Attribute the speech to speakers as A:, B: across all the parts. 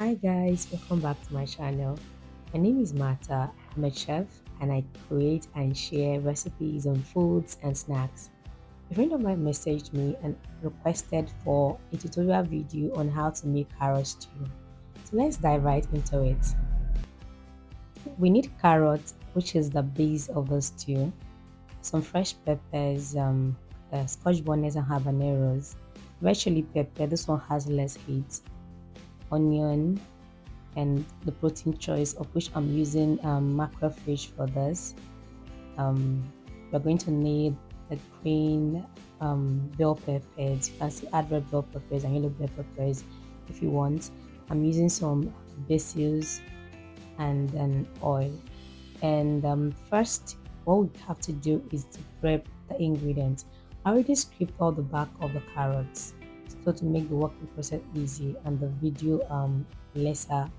A: Hi guys, welcome back to my channel. My name is Martha. I'm a chef and I create and share recipes on foods and snacks. A friend of mine messaged me and requested for a tutorial video on how to make carrot stew. So let's dive right into it. We need carrot, which is the base of the stew, some fresh peppers, Scotch bonnets and habaneros, red chili pepper, this one has less heat, onion, and the protein choice of which I'm using macrophage for this. We're going to need the green bell peppers. You can see add red bell peppers and yellow bell peppers if you want. I'm using some basils and then oil. And first, what we have to do is to prep the ingredients. I already scraped all the back of the carrots so to make the working process easy and the video lesser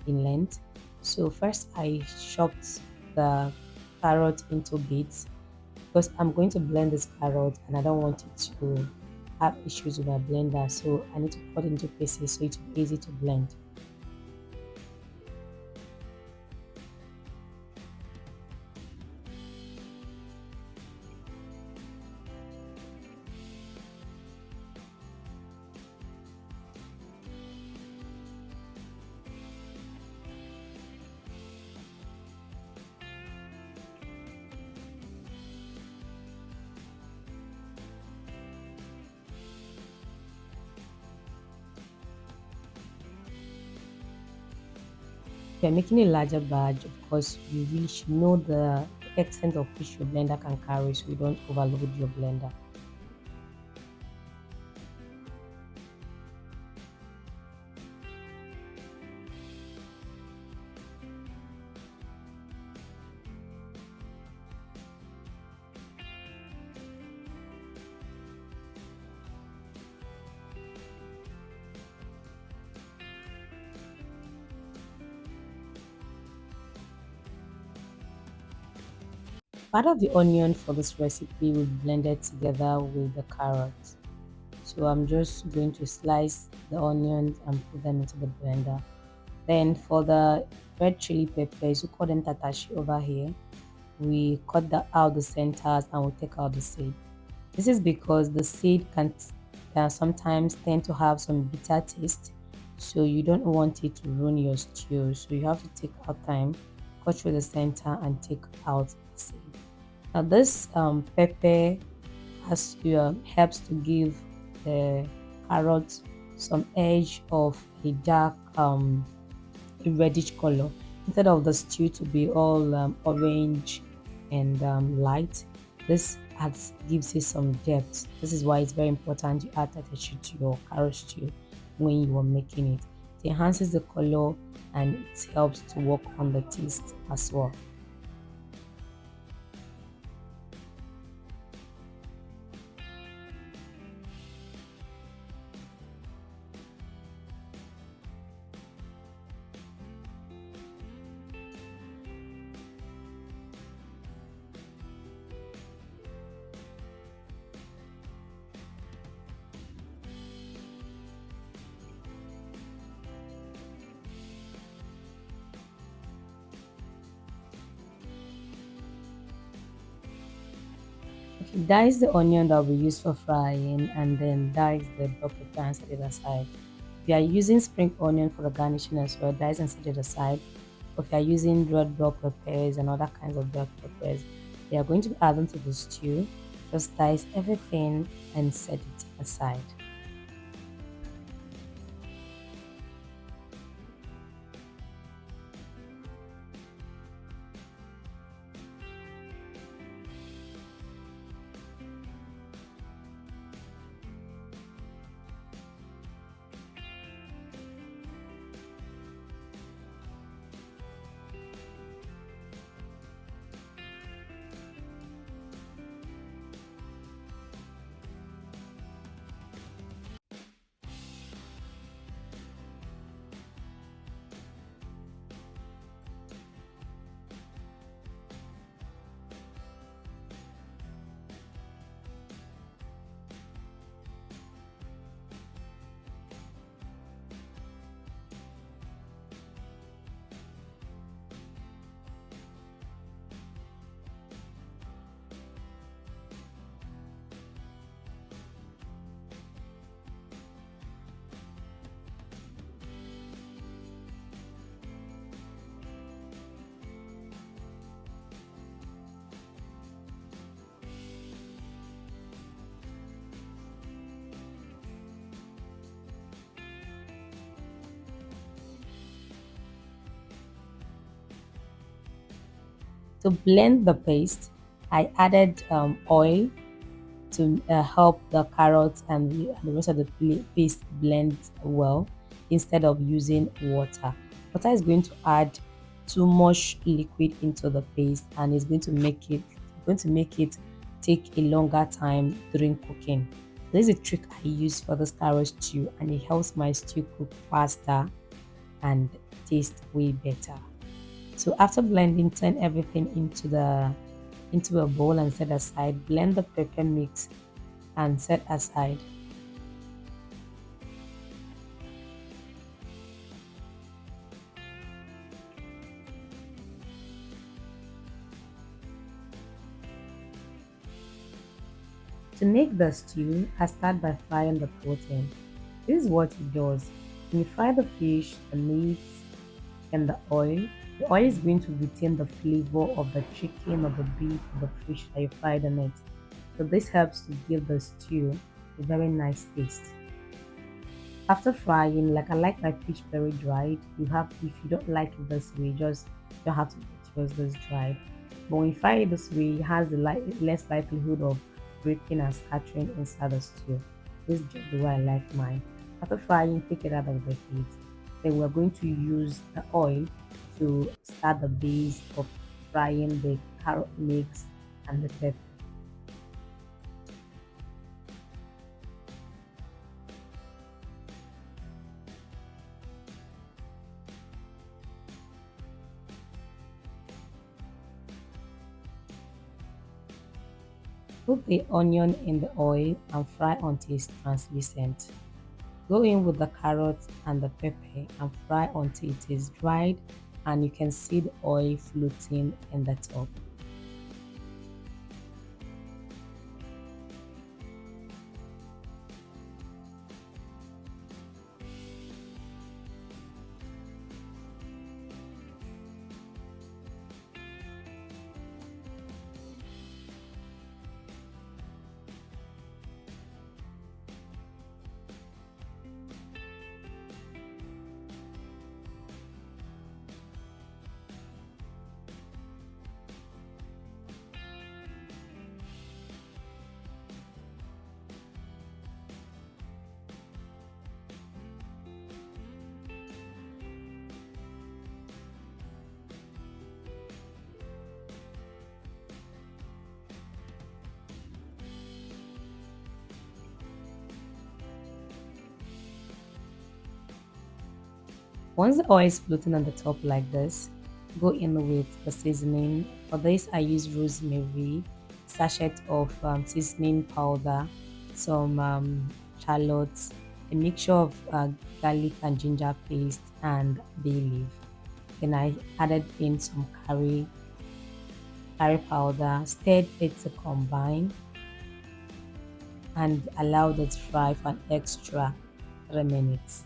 A: in length. So first I chopped the carrot into bits because I'm going to blend this carrot and I don't want it to have issues with my blender. So I need to cut it into pieces so it will be easy to blend. If you're making a larger batch, of course, you really should know the extent of which your blender can carry so you don't overload your blender. Part of the onion for this recipe will be blended together with the carrots. So I'm just going to slice the onions and put them into the blender. Then for the red chili peppers, we call them Tatashe over here. We cut out the centers and we take out the seed. This is because the seed can sometimes tend to have some bitter taste. So you don't want it to ruin your stew. So you have to take out time, cut through the center and take out the seed. Now this pepper helps to give the carrot some edge of a dark a reddish color instead of the stew to be all orange and light. This gives it some depth. This is why it's very important you add Tatashe to your carrot stew when you are making it. It enhances the color and it helps to work on the taste as well. Okay, dice the onion that we use for frying and then dice the bell pepper and set it aside. If you are using spring onion for the garnishing as well, dice and set it aside. Or if you are using red bell peppers and other kinds of bell peppers, they are going to be added to the stew. Just dice everything and set it aside. To blend the paste, I added oil to help the carrots and the rest of the paste blend well instead of using water. Water is going to add too much liquid into the paste and it's going to make it take a longer time during cooking. This is a trick I use for this carrot stew and it helps my stew cook faster and taste way better. So after blending, turn everything into a bowl and set aside. Blend the pepper mix and set aside. To make the stew, I start by frying the protein. This is what it does. When you fry the fish, the meat, and the oil is going to retain the flavor of the chicken or the beef or the fish that you fried in it. So this helps to give the stew a very nice taste. After frying, like I like my fish very dried. If you don't like it this way, just you don't have to eat yours this dried. But when you fry it this way, it has less likelihood of breaking and scattering inside the stew. This is just the way I like mine. After frying, take it out of the heat. Then we're going to use the oil to start the base of frying the carrot mix and the pepper. Cook the onion in the oil and fry until it's translucent. Go in with the carrot and the pepper and fry until it is dried and you can see the oil floating in the top. Once the oil is floating on the top like this, go in with the seasoning. For this, I use rosemary, sachet of seasoning powder, some shallots, a mixture of garlic and ginger paste, and bay leaf. Then I added in some curry powder, stirred it to combine, and allowed it to fry for an extra 3 minutes.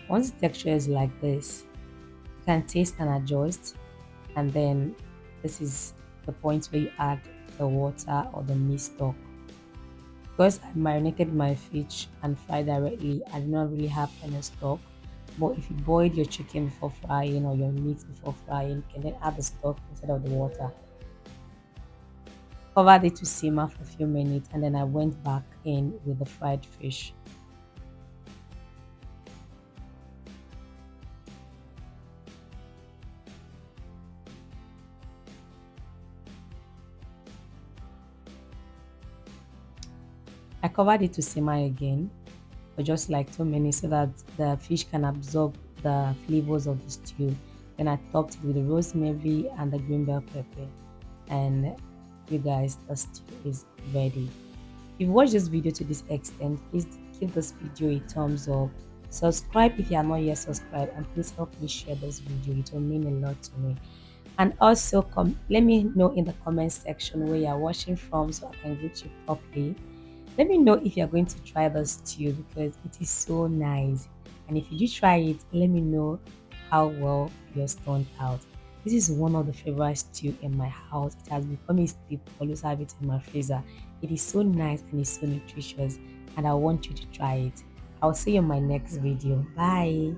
A: Once the texture is like this, you can taste and adjust, and then this is the point where you add the water or the meat stock. Because I marinated my fish and fried directly, I do not really have any stock. But if you boiled your chicken before frying or your meat before frying, you can then add the stock instead of the water. Covered it to simmer for a few minutes and then I went back in with the fried fish. I covered it to simmer again for just like 2 minutes so that the fish can absorb the flavors of the stew. Then I topped it with the rosemary and the green bell pepper. And you guys, the stew is ready. If you've watched this video to this extent, please give this video a thumbs up. Subscribe if you are not yet subscribed, and please help me share this video. It will mean a lot to me. And also, let me know in the comment section where you are watching from so I can greet you properly. Let me know if you're going to try the stew because it is so nice. And if you do try it, let me know how well yours turned out. This is one of the favorite stew in my house. It has become a staple. I always have it in my freezer. It is so nice and it's so nutritious, and I want you to try it. I'll see you in my next video. Bye.